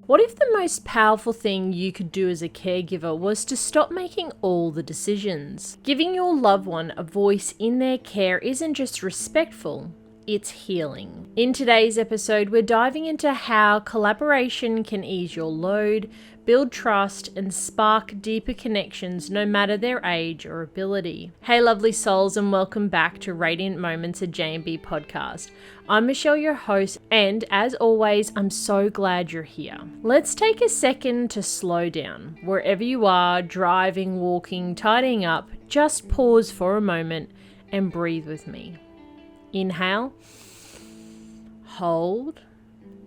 What if the most powerful thing you could do as a caregiver was to stop making all the decisions? Giving your loved one a voice in their care isn't just respectful, it's healing. In today's episode, we're diving into how collaboration can ease your load, build trust, and spark deeper connections no matter their age or ability. Hey lovely souls, and welcome back to Radiant Moments, a J&B podcast. I'm Michelle, your host, and as always, I'm so glad you're here. Let's take a second to slow down. Wherever you are, driving, walking, tidying up, just pause for a moment and breathe with me. Inhale, hold,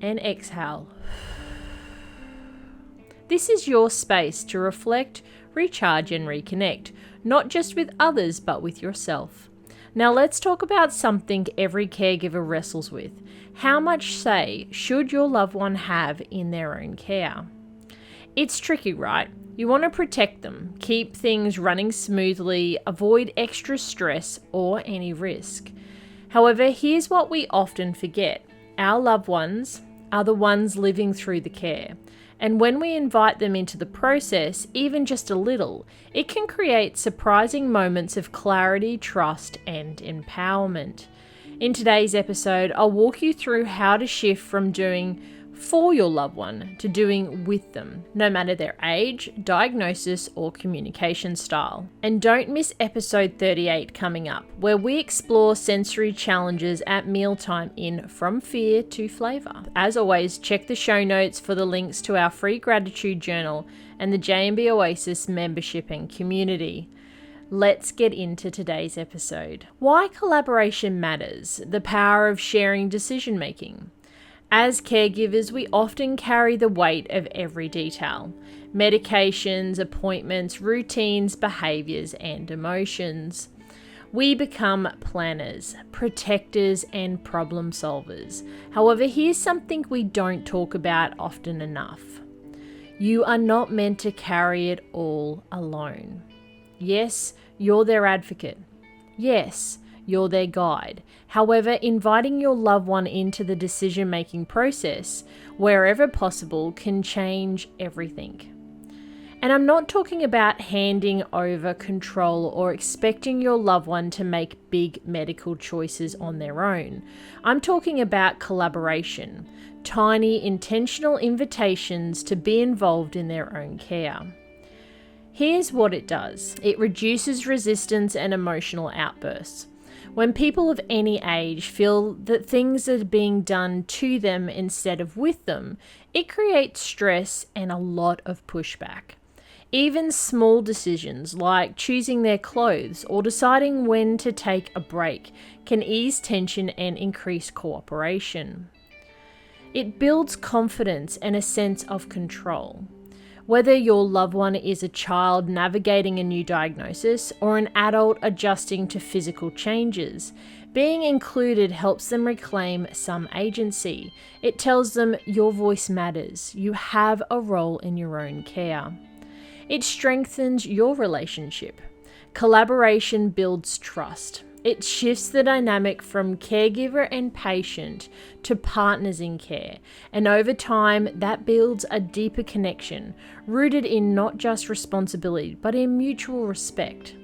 and exhale. This is your space to reflect, recharge, and reconnect, not just with others, but with yourself. Now let's talk about something every caregiver wrestles with. How much say should your loved one have in their own care? It's tricky, right? You want to protect them, keep things running smoothly, avoid extra stress or any risk. However, here's what we often forget. Our loved ones are the ones living through the care. And when we invite them into the process, even just a little, it can create surprising moments of clarity, trust, and empowerment. In today's episode, I'll walk you through how to shift from doing for your loved one to doing with them, no matter their age, diagnosis, or communication style. And don't miss episode 38 coming up, where we explore sensory challenges at mealtime in From Fear to Flavor. As always, check the show notes for the links to our free gratitude journal and the J&B Oasis membership and community. Let's get into today's episode. Why collaboration matters, the power of sharing decision making. As caregivers, we often carry the weight of every detail: medications, appointments, routines, behaviors, and emotions. We become planners, protectors, and problem solvers. However, here's something we don't talk about often enough. You are not meant to carry it all alone. Yes, you're their advocate. Yes, you're their guide. However, inviting your loved one into the decision-making process, wherever possible, can change everything. And I'm not talking about handing over control or expecting your loved one to make big medical choices on their own. I'm talking about collaboration, tiny intentional invitations to be involved in their own care. Here's what it does. It reduces resistance and emotional outbursts. When people of any age feel that things are being done to them instead of with them, it creates stress and a lot of pushback. Even small decisions like choosing their clothes or deciding when to take a break can ease tension and increase cooperation. It builds confidence and a sense of control. Whether your loved one is a child navigating a new diagnosis or an adult adjusting to physical changes, being included helps them reclaim some agency. It tells them your voice matters. You have a role in your own care. It strengthens your relationship. Collaboration builds trust. It shifts the dynamic from caregiver and patient to partners in care, and over time that builds a deeper connection, rooted in not just responsibility, but in mutual respect.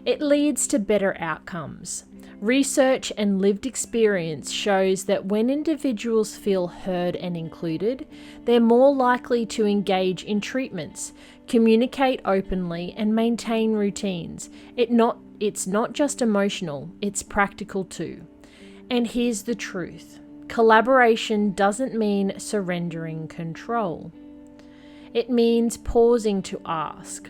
It leads to better outcomes. Research and lived experience shows that when individuals feel heard and included, they're more likely to engage in treatments, communicate openly, and maintain routines. It's not just emotional, it's practical too. And here's the truth. Collaboration doesn't mean surrendering control. It means pausing to ask,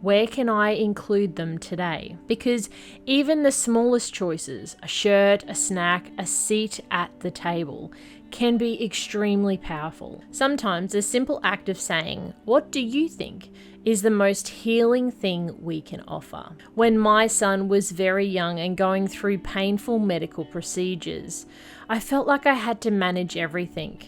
where can I include them today? Because even the smallest choices, a shirt, a snack, a seat at the table, can be extremely powerful. Sometimes the simple act of saying, "What do you think?" is the most healing thing we can offer. When my son was very young and going through painful medical procedures, I felt like I had to manage everything.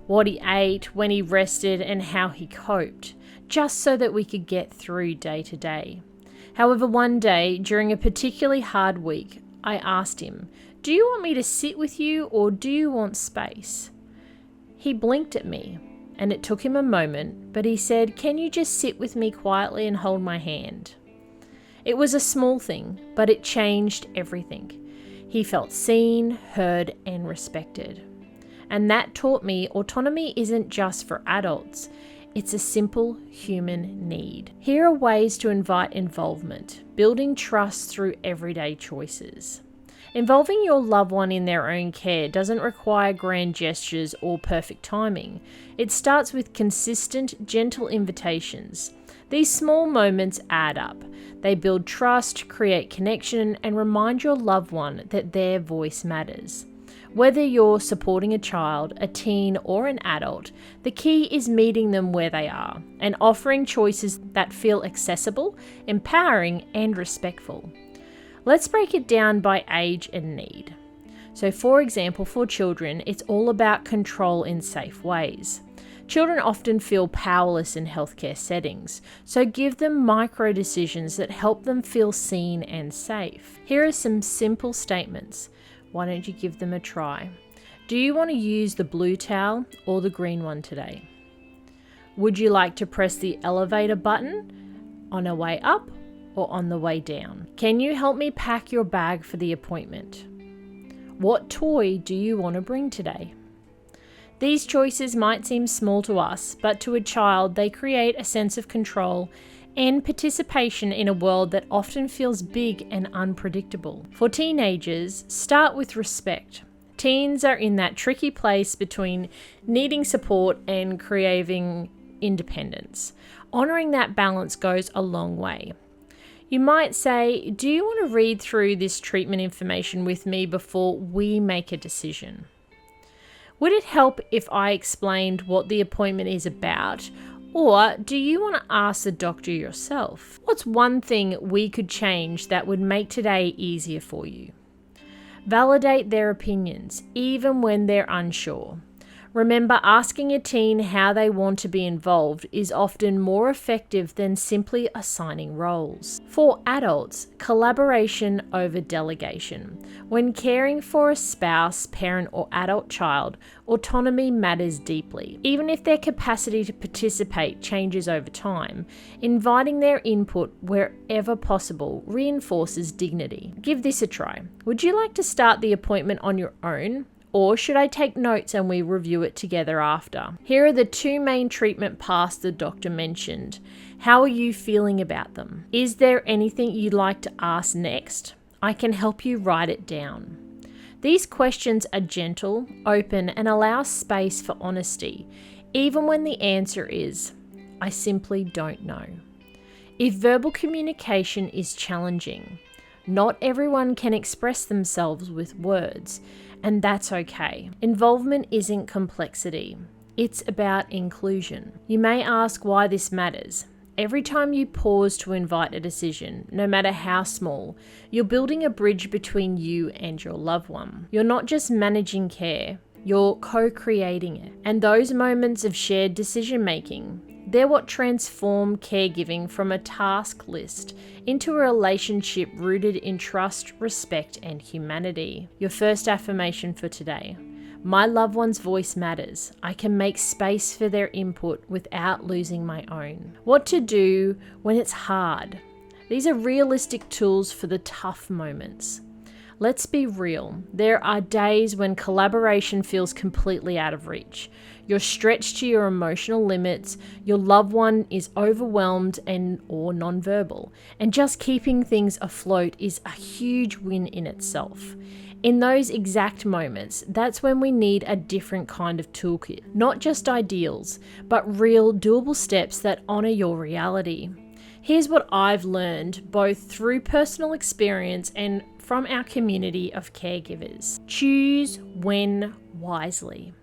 What he ate, when he rested, and how he coped, just so that we could get through day to day. However, one day, during a particularly hard week, I asked him, "Do you want me to sit with you or do you want space?" He blinked at me, And it took him a moment, but he said, "Can you just sit with me quietly and hold my hand?" It was a small thing, but it changed everything. He felt seen, heard, and respected. And that taught me autonomy isn't just for adults. It's a simple human need. Here are ways to invite involvement, building trust through everyday choices. Involving your loved one in their own care doesn't require grand gestures or perfect timing. It starts with consistent, gentle invitations. These small moments add up. They build trust, create connection, and remind your loved one that their voice matters. Whether you're supporting a child, a teen, or an adult, the key is meeting them where they are and offering choices that feel accessible, empowering, and respectful. Let's break it down by age and need. So, for example, for children, it's all about control in safe ways. Children often feel powerless in healthcare settings, so give them micro decisions that help them feel seen and safe. Here are some simple statements. Why don't you give them a try? Do you want to use the blue towel or the green one today? Would you like to press the elevator button on a way up or on the way down? Can you help me pack your bag for the appointment? What toy do you want to bring today? These choices might seem small to us, but to a child, they create a sense of control and participation in a world that often feels big and unpredictable. For teenagers, start with respect. Teens are in that tricky place between needing support and craving independence. Honoring that balance goes a long way. You might say, "Do you want to read through this treatment information with me before we make a decision? Would it help if I explained what the appointment is about? Or do you want to ask the doctor yourself? What's one thing we could change that would make today easier for you?" Validate their opinions, even when they're unsure. Remember, asking a teen how they want to be involved is often more effective than simply assigning roles. For adults, collaboration over delegation. When caring for a spouse, parent, or adult child, autonomy matters deeply. Even if their capacity to participate changes over time, inviting their input wherever possible reinforces dignity. Give this a try. Would you like to start the appointment on your own? Or should I take notes and we review it together after? Here are the 2 main treatment paths the doctor mentioned. How are you feeling about them? Is there anything you'd like to ask next? I can help you write it down. These questions are gentle, open, and allow space for honesty, even when the answer is, "I simply don't know." If verbal communication is challenging, not everyone can express themselves with words, and that's okay. Involvement isn't complexity. It's about inclusion. You may ask why this matters. Every time you pause to invite a decision, no matter how small, you're building a bridge between you and your loved one. You're not just managing care, you're co-creating it. And those moments of shared decision-making, they're what transform caregiving from a task list into a relationship rooted in trust, respect, and humanity. Your first affirmation for today. My loved one's voice matters. I can make space for their input without losing my own. What to do when it's hard. These are realistic tools for the tough moments. Let's be real. There are days when collaboration feels completely out of reach. You're stretched to your emotional limits, your loved one is overwhelmed or nonverbal, and just keeping things afloat is a huge win in itself. In those exact moments, that's when we need a different kind of toolkit. Not just ideals, but real doable steps that honor your reality. Here's what I've learned, both through personal experience and from our community of caregivers. Choose when wisely.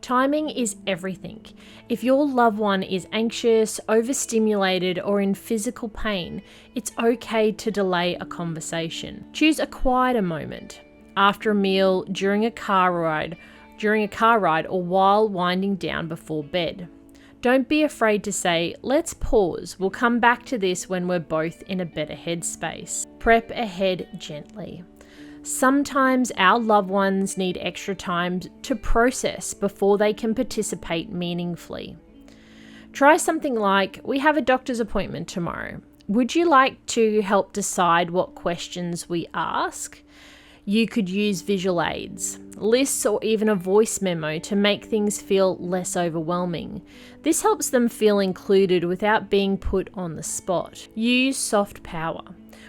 Timing is everything. If your loved one is anxious, overstimulated, or in physical pain, it's okay to delay a conversation. Choose a quieter moment. After a meal, during a car ride, or while winding down before bed. Don't be afraid to say, "Let's pause. We'll come back to this when we're both in a better headspace." Prep ahead gently. Sometimes our loved ones need extra time to process before they can participate meaningfully. Try something like, we have a doctor's appointment tomorrow. Would you like to help decide what questions we ask? You could use visual aids, lists, or even a voice memo to make things feel less overwhelming. This helps them feel included without being put on the spot. Use soft power.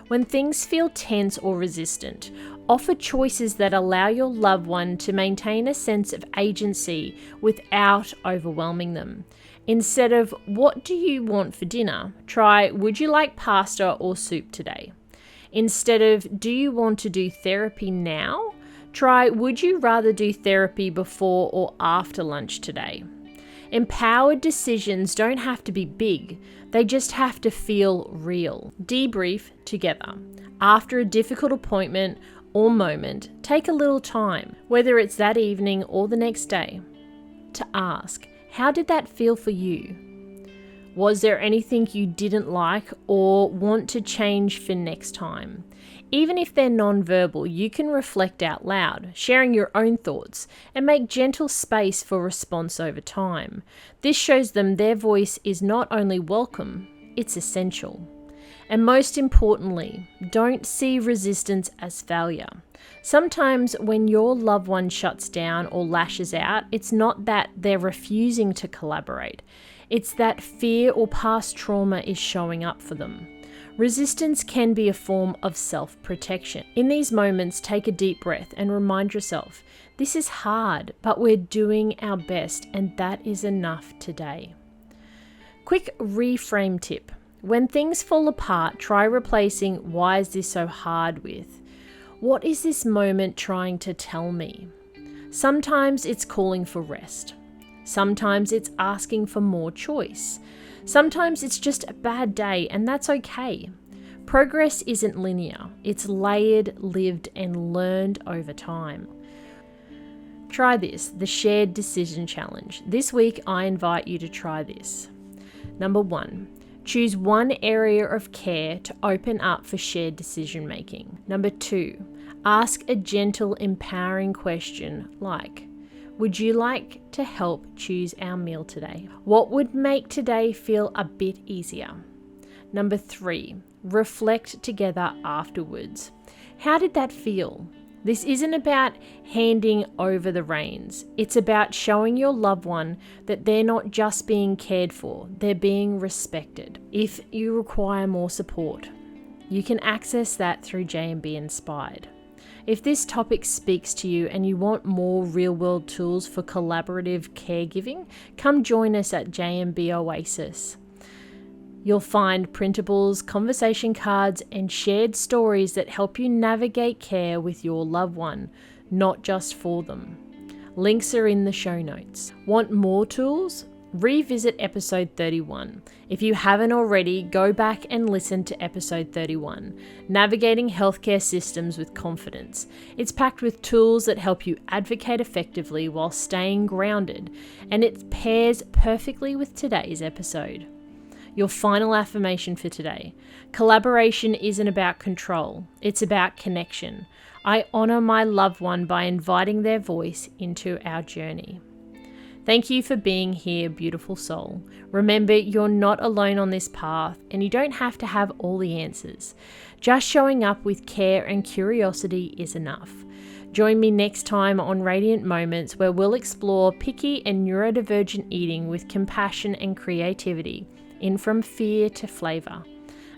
When things feel tense or resistant, offer choices that allow your loved one to maintain a sense of agency without overwhelming them. Instead of, what do you want for dinner? Try, would you like pasta or soup today? Instead of, do you want to do therapy now? Try, would you rather do therapy before or after lunch today? Empowered decisions don't have to be big, they just have to feel real. Debrief together. After a difficult appointment or moment, take a little time, whether it's that evening or the next day, to ask, how did that feel for you? Was there anything you didn't like or want to change for next time? Even if they're non-verbal, you can reflect out loud, sharing your own thoughts, and make gentle space for response over time. This shows them their voice is not only welcome, it's essential. And most importantly, don't see resistance as failure. Sometimes when your loved one shuts down or lashes out, it's not that they're refusing to collaborate. It's that fear or past trauma is showing up for them. Resistance can be a form of self-protection. In these moments, take a deep breath and remind yourself, this is hard, but we're doing our best, and that is enough today. Quick reframe tip. When things fall apart, try replacing why is this so hard with, what is this moment trying to tell me? Sometimes it's calling for rest. Sometimes it's asking for more choice. Sometimes it's just a bad day, and that's okay. Progress isn't linear. It's layered, lived, and learned over time. Try this, the Shared Decision Challenge. This week, I invite you to try this. Number 1, choose one area of care to open up for shared decision making. Number 2, ask a gentle, empowering question like, would you like to help choose our meal today? What would make today feel a bit easier? Number 3, reflect together afterwards. How did that feel? This isn't about handing over the reins. It's about showing your loved one that they're not just being cared for, they're being respected. If you require more support, you can access that through J&B Inspired. If this topic speaks to you and you want more real-world tools for collaborative caregiving, come join us at J&B Oasis. You'll find printables, conversation cards, and shared stories that help you navigate care with your loved one, not just for them. Links are in the show notes. Want more tools? Revisit episode 31. If you haven't already, go back and listen to episode 31, Navigating Healthcare Systems with Confidence. It's packed with tools that help you advocate effectively while staying grounded, and it pairs perfectly with today's episode. Your final affirmation for today. Collaboration isn't about control, it's about connection. I honor my loved one by inviting their voice into our journey. Thank you for being here, beautiful soul. Remember, you're not alone on this path, and you don't have to have all the answers. Just showing up with care and curiosity is enough. Join me next time on Radiant Moments, where we'll explore picky and neurodivergent eating with compassion and creativity, in from fear to flavor.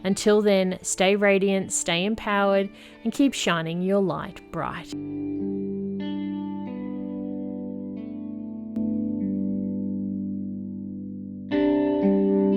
Until then, stay radiant, stay empowered, and keep shining your light bright.